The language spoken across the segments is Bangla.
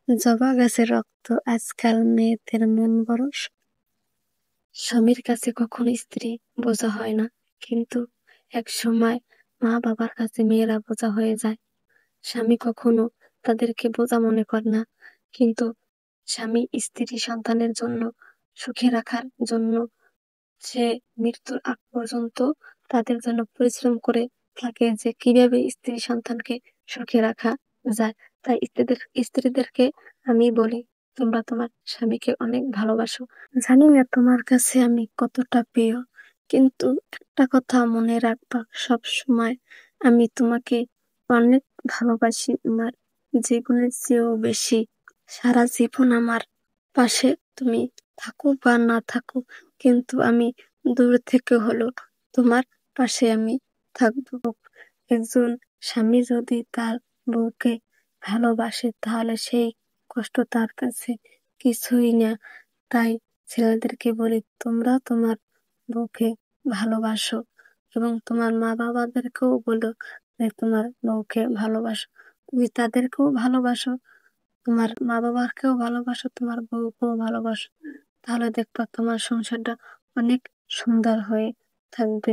জবা গাছের রক্ত। আজকাল মেয়েদের মন বড় স্বামীর কাছে কখনো স্ত্রী বোঝা হয় না, কিন্তু এক সময় মা বাবার কাছে মেয়েরা বোঝা হয়ে যায়। স্বামী কখনো তাদেরকে বোঝা মনে করে না, কিন্তু স্বামী স্ত্রী সন্তানের জন্য সুখে রাখার জন্য সে মৃত্যুর আগ পর্যন্ত তাদের জন্য পরিশ্রম করে থাকে, যে কিভাবে স্ত্রী সন্তানকে সুখে রাখা যায়। তাই স্ত্রীদেরকে আমি বলি, তোমরা তোমার স্বামীকে অনেক ভালোবাসো। জানি না তোমার কাছে আমি কতটা প্রিয়, কিন্তু একটা কথা মনে রাখবা, সব সময় আমি তোমাকে অনেক ভালোবাসি, আমার জীবনের চেয়েও বেশি। সারা জীবন আমার পাশে তুমি থাকো বা না থাকো, কিন্তু আমি দূর থেকে হলো তোমার পাশে আমি থাকবো। একজন স্বামী যদি তার বউকে ভালোবাসে, তাহলে সেই কষ্ট তার কাছে কিছুই না। তাই ছেলেদেরকে বলি, তোমরা তোমার বউকে ভালোবাসো, এবং তোমার মা বাবাদেরকেও বলো যে তোমার বউকে ভালোবাসো। তুমি তাদেরকেও ভালোবাসো, তোমার মা বাবাকেও ভালোবাসো, তোমার বউকেও ভালোবাসো। তাহলে দেখবা তোমার সংসারটা অনেক সুন্দর হয়ে থাকবে।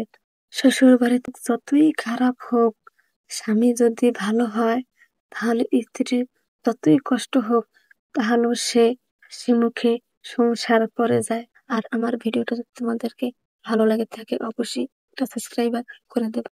শ্বশুর বাড়িতে যতই খারাপ হোক, স্বামী যদি ভালো হয়, তাহলে স্ত্রীর যতই কষ্ট হোক, তাহলেও সে হাসি মুখে সংসার করে যায়। আর আমার ভিডিওটা যদি তোমাদেরকে ভালো লাগে থাকে, অবশ্যই একটা সাবস্ক্রাইবার করে দেবে।